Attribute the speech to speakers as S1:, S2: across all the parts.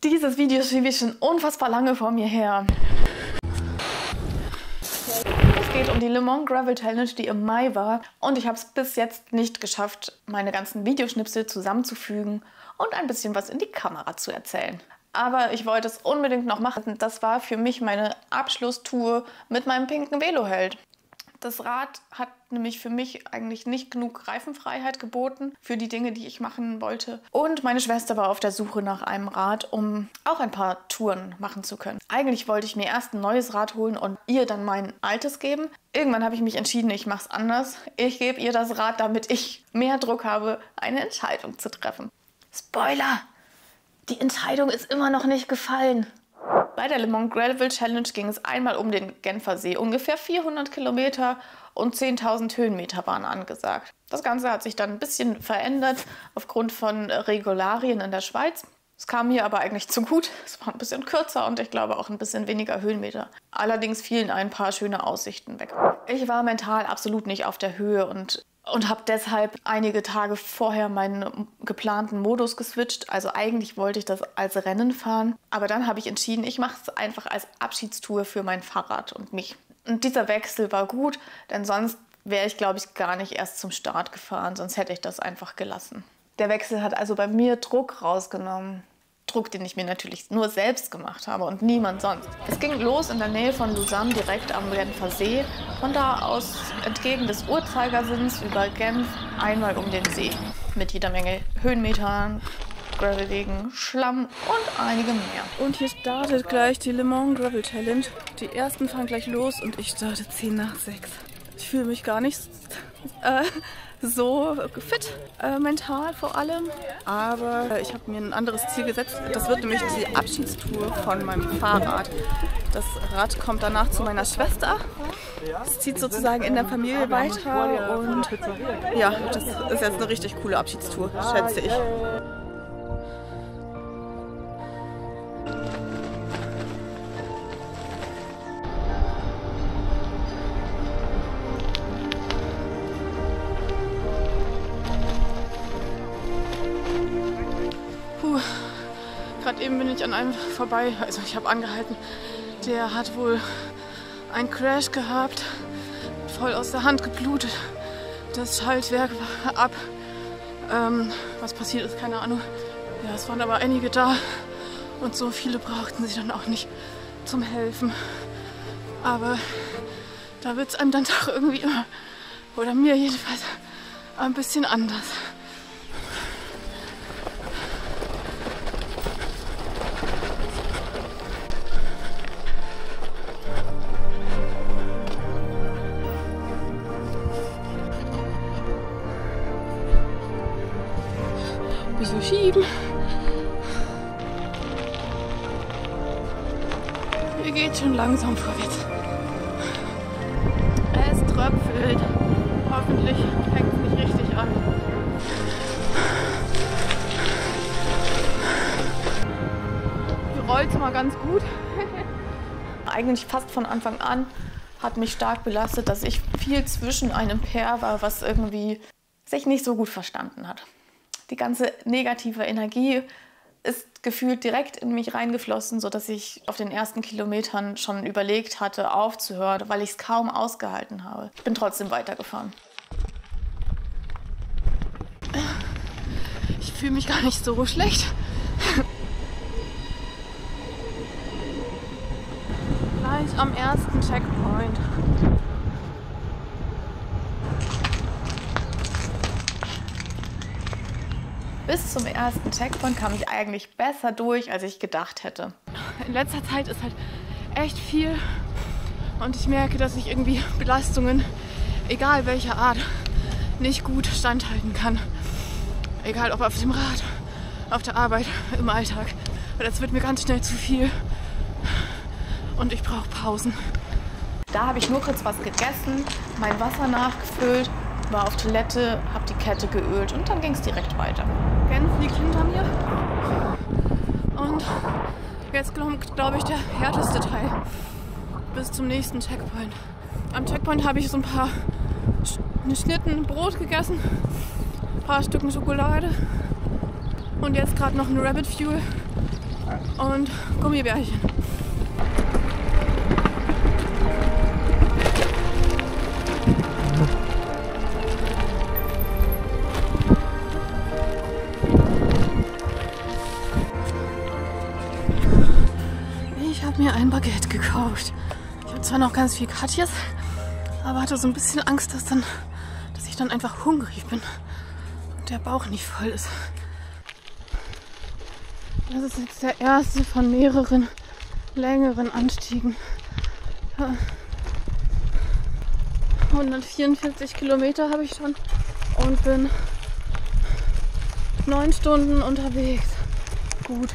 S1: Dieses Video schiebe ich schon unfassbar lange vor mir her. Es geht um die Le Mans Gravel Challenge, die im Mai war. Und ich habe es bis jetzt nicht geschafft, meine ganzen Videoschnipsel zusammenzufügen und ein bisschen was in die Kamera zu erzählen. Aber ich wollte es unbedingt noch machen. Das war für mich meine Abschlusstour mit meinem pinken Veloheld. Das Rad hat nämlich für mich eigentlich nicht genug Reifenfreiheit geboten für die Dinge, die ich machen wollte. Und meine Schwester war auf der Suche nach einem Rad, um auch ein paar Touren machen zu können. Eigentlich wollte ich mir erst ein neues Rad holen und ihr dann mein altes geben. Irgendwann habe ich mich entschieden, ich mache es anders. Ich gebe ihr das Rad, damit ich mehr Druck habe, eine Entscheidung zu treffen. Spoiler! Die Entscheidung ist immer noch nicht gefallen. Bei der Le Mans Gravel Challenge ging es einmal um den Genfer See. Ungefähr 400 Kilometer und 10.000 Höhenmeter waren angesagt. Das Ganze hat sich dann ein bisschen verändert aufgrund von Regularien in der Schweiz. Es kam mir aber eigentlich zu gut. Es war ein bisschen kürzer und ich glaube auch ein bisschen weniger Höhenmeter. Allerdings fielen ein paar schöne Aussichten weg. Ich war mental absolut nicht auf der Höhe und habe deshalb einige Tage vorher meinen geplanten Modus geswitcht. Also eigentlich wollte ich das als Rennen fahren. Aber dann habe ich entschieden, ich mache es einfach als Abschiedstour für mein Fahrrad und mich. Und dieser Wechsel war gut, denn sonst wäre ich, glaube ich, gar nicht erst zum Start gefahren. Sonst hätte ich das einfach gelassen. Der Wechsel hat also bei mir Druck rausgenommen. Druck, den ich mir natürlich nur selbst gemacht habe und niemand sonst. Es ging los in der Nähe von Lausanne, direkt am Genfer See. Von da aus entgegen des Uhrzeigersinns über Genf einmal um den See. Mit jeder Menge Höhenmetern, Gravelwegen, Schlamm und einigem mehr. Und hier startet gleich die Le Mans Gravel Challenge. Die ersten fahren gleich los und ich starte 10 nach 6. Ich fühle mich gar nicht so fit, mental vor allem. Aber ich habe mir ein anderes Ziel gesetzt. Das wird nämlich die Abschiedstour von meinem Fahrrad. Das Rad kommt danach zu meiner Schwester. Es zieht sozusagen in der Familie weiter. Und ja, das ist jetzt eine richtig coole Abschiedstour, schätze ich. Gerade eben bin ich an einem vorbei, also ich habe angehalten. Der hat wohl einen Crash gehabt, voll aus der Hand geblutet. Das Schaltwerk war ab. Was passiert ist, keine Ahnung. Ja, es waren aber einige da und so viele brauchten sie dann auch nicht zum Helfen. Aber da wird es einem dann doch irgendwie immer, oder mir jedenfalls, ein bisschen anders. Wieso schieben? Hier geht schon langsam vorwärts. Es tröpfelt. Hoffentlich fängt es nicht richtig an. Hier rollt es mal ganz gut. Eigentlich fast von Anfang an hat mich stark belastet, dass ich viel zwischen einem Pair war, was irgendwie sich nicht so gut verstanden hat. Die ganze negative Energie ist gefühlt direkt in mich reingeflossen, sodass ich auf den ersten Kilometern schon überlegt hatte, aufzuhören, weil ich es kaum ausgehalten habe. Ich bin trotzdem weitergefahren. Ich fühle mich gar nicht so schlecht. Gleich am ersten Checkpoint. Bis zum ersten Checkpoint kam ich eigentlich besser durch, als ich gedacht hätte. In letzter Zeit ist halt echt viel und ich merke, dass ich irgendwie Belastungen, egal welcher Art, nicht gut standhalten kann. Egal ob auf dem Rad, auf der Arbeit, im Alltag. Weil das wird mir ganz schnell zu viel und ich brauche Pausen. Da habe ich nur kurz was gegessen, mein Wasser nachgefüllt, war auf Toilette, habe die Kette geölt und dann ging es direkt weiter. Genf liegt hinter mir und jetzt kommt, glaube ich, der härteste Teil bis zum nächsten Checkpoint. Am Checkpoint habe ich so ein paar Schnitten Brot gegessen, ein paar Stücken Schokolade und jetzt gerade noch ein Rabbit Fuel und Gummibärchen. Ich habe mir ein Baguette gekauft. Ich habe zwar noch ganz viel Katjes, aber hatte so ein bisschen Angst, dass ich dann einfach hungrig bin und der Bauch nicht voll ist. Das ist jetzt der erste von mehreren längeren Anstiegen. 144 Kilometer habe ich schon und bin 9 Stunden unterwegs. Gut.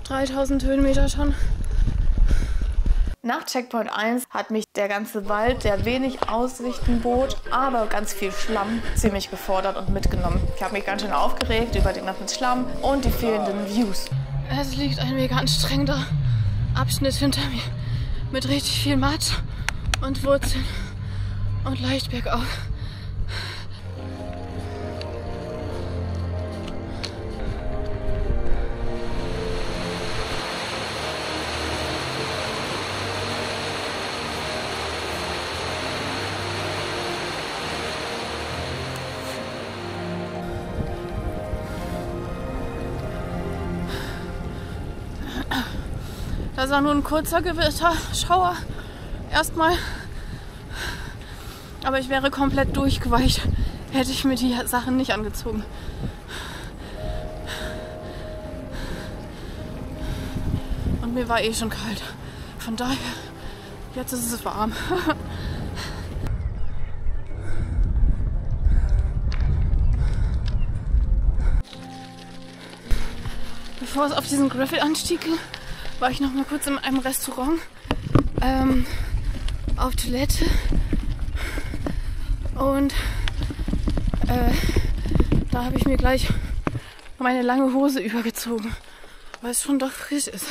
S1: 3000 Höhenmeter schon. Nach Checkpoint 1 hat mich der ganze Wald, der wenig Aussichten bot, aber ganz viel Schlamm, ziemlich gefordert und mitgenommen. Ich habe mich ganz schön aufgeregt über den ganzen Schlamm und die fehlenden Views. Es liegt ein mega anstrengender Abschnitt hinter mir mit richtig viel Matsch und Wurzeln und leicht bergauf. Das war nur ein kurzer Gewitterschauer. Erstmal. Aber ich wäre komplett durchgeweicht, hätte ich mir die Sachen nicht angezogen. Und mir war eh schon kalt. Von daher, jetzt ist es warm. Bevor es auf diesen Gravel-Anstieg ging, war ich noch mal kurz in einem Restaurant auf Toilette und da habe ich mir gleich meine lange Hose übergezogen, weil es schon doch frisch ist.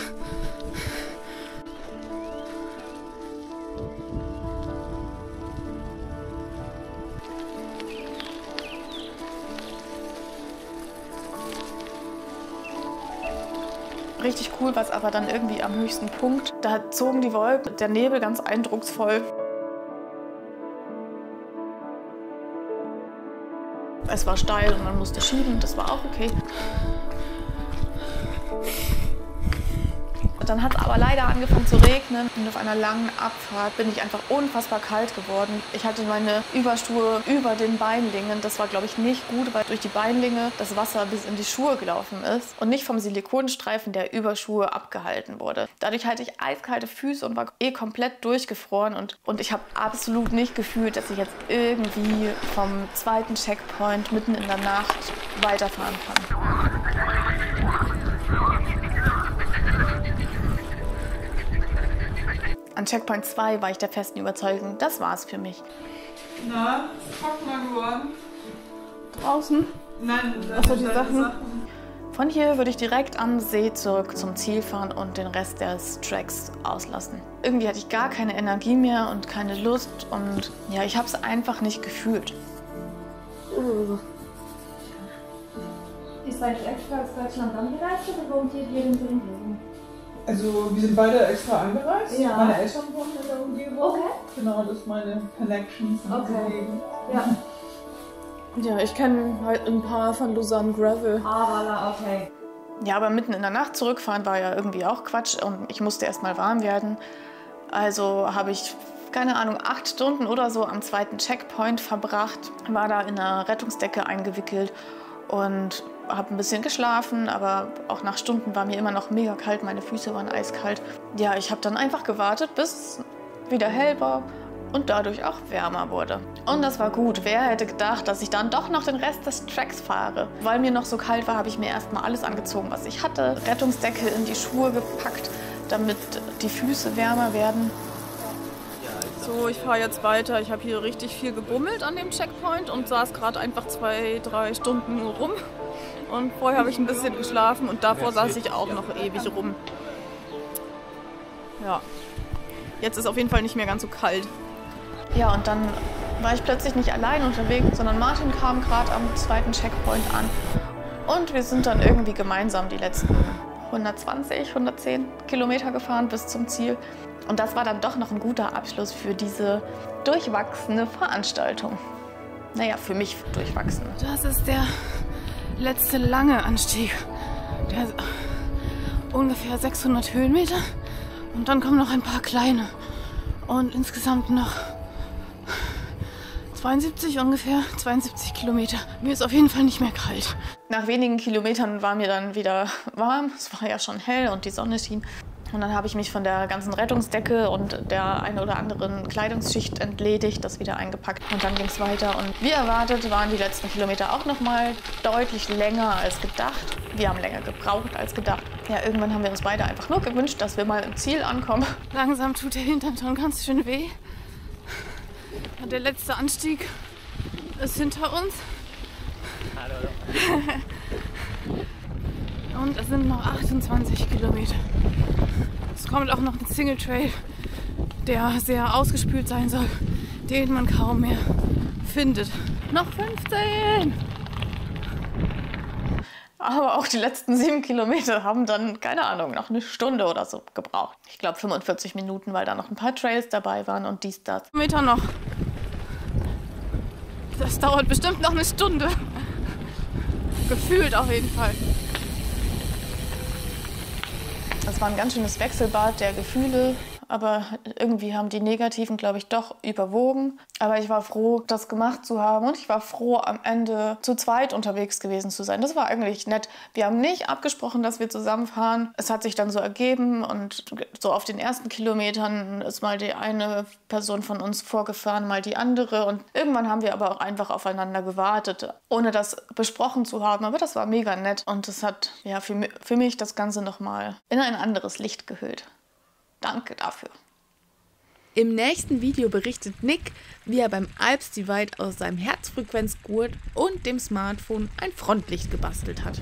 S1: Richtig cool war es aber dann irgendwie am höchsten Punkt. Da zogen die Wolken, der Nebel ganz eindrucksvoll. Es war steil und man musste schieben, das war auch okay. Dann hat es aber leider angefangen zu regnen und auf einer langen Abfahrt bin ich einfach unfassbar kalt geworden. Ich hatte meine Überschuhe über den Beinlingen. Das war, glaube ich, nicht gut, weil durch die Beinlinge das Wasser bis in die Schuhe gelaufen ist und nicht vom Silikonstreifen der Überschuhe abgehalten wurde. Dadurch hatte ich eiskalte Füße und war komplett durchgefroren und ich habe absolut nicht gefühlt, dass ich jetzt irgendwie vom zweiten Checkpoint mitten in der Nacht weiterfahren kann. An Checkpoint 2 war ich der festen Überzeugung, das war's für mich.
S2: Na, pack mal geworden.
S1: Draußen?
S2: Nein,
S1: achso, die Sachen. Von hier würde ich direkt am See zurück zum Ziel fahren und den Rest des Tracks auslassen. Irgendwie hatte ich gar keine Energie mehr und keine Lust und ja, ich habe es einfach nicht gefühlt.
S3: Ist seid ihr extra aus Deutschland angereist oder wohnt ihr hier in der Umgebung?
S2: Also wir sind beide extra angereist.
S3: Ja.
S2: Meine Eltern wohnen in der Umgebung.
S3: Okay.
S2: Genau, das ist meine Connections in dieser Gegend.
S3: Ja.
S1: Ja, ich kenne halt ein paar von Lausanne Gravel.
S3: Ah, voilà, okay.
S1: Ja, aber mitten in der Nacht zurückfahren war ja irgendwie auch Quatsch und ich musste erst mal warm werden. Also habe ich, keine Ahnung, 8 Stunden oder so am zweiten Checkpoint verbracht, war da in einer Rettungsdecke eingewickelt und habe ein bisschen geschlafen, aber auch nach Stunden war mir immer noch mega kalt, meine Füße waren eiskalt. Ja, ich habe dann einfach gewartet, bis es wieder hell war und dadurch auch wärmer wurde. Und das war gut. Wer hätte gedacht, dass ich dann doch noch den Rest des Tracks fahre? Weil mir noch so kalt war, habe ich mir erstmal alles angezogen, was ich hatte. Rettungsdecke in die Schuhe gepackt, damit die Füße wärmer werden. So, ich fahre jetzt weiter. Ich habe hier richtig viel gebummelt an dem Checkpoint und saß gerade einfach 2-3 Stunden nur rum. Und vorher habe ich ein bisschen geschlafen und davor saß ich auch noch ewig rum. Ja, jetzt ist auf jeden Fall nicht mehr ganz so kalt. Ja, und dann war ich plötzlich nicht allein unterwegs, sondern Martin kam gerade am zweiten Checkpoint an. Und wir sind dann irgendwie gemeinsam die letzten 120, 110 Kilometer gefahren bis zum Ziel. Und das war dann doch noch ein guter Abschluss für diese durchwachsene Veranstaltung. Naja, für mich durchwachsen. Das ist der letzte lange Anstieg. Der ist ungefähr 600 Höhenmeter. Und dann kommen noch ein paar kleine. Und insgesamt noch 72 Kilometer. Mir ist auf jeden Fall nicht mehr kalt. Nach wenigen Kilometern war mir dann wieder warm. Es war ja schon hell und die Sonne schien. Und dann habe ich mich von der ganzen Rettungsdecke und der einen oder anderen Kleidungsschicht entledigt, das wieder eingepackt und dann ging es weiter. Und wie erwartet waren die letzten Kilometer auch noch mal deutlich länger als gedacht. Wir haben länger gebraucht als gedacht. Ja, irgendwann haben wir uns beide einfach nur gewünscht, dass wir mal im Ziel ankommen. Langsam tut der Hintern schon ganz schön weh. Der letzte Anstieg ist hinter uns. Und es sind noch 28 Kilometer. Es kommt auch noch ein Single Trail, der sehr ausgespült sein soll, den man kaum mehr findet. Noch 15! Aber auch die letzten 7 Kilometer haben dann, keine Ahnung, noch eine Stunde oder so gebraucht. Ich glaube 45 Minuten, weil da noch ein paar Trails dabei waren und dies, das. Meter noch. Das dauert bestimmt noch eine Stunde. Gefühlt auf jeden Fall. Das war ein ganz schönes Wechselbad der Gefühle, aber irgendwie haben die Negativen, glaube ich, doch überwogen. Aber ich war froh, das gemacht zu haben und ich war froh, am Ende zu zweit unterwegs gewesen zu sein. Das war eigentlich nett. Wir haben nicht abgesprochen, dass wir zusammenfahren. Es hat sich dann so ergeben und so auf den ersten Kilometern ist mal die eine Person von uns vorgefahren, mal die andere. Und irgendwann haben wir aber auch einfach aufeinander gewartet, ohne das besprochen zu haben. Aber das war mega nett und das hat ja für mich das Ganze nochmal in ein anderes Licht gehüllt. Danke dafür.
S4: Im nächsten Video berichtet Nick, wie er beim Alps Divide aus seinem Herzfrequenzgurt und dem Smartphone ein Frontlicht gebastelt hat.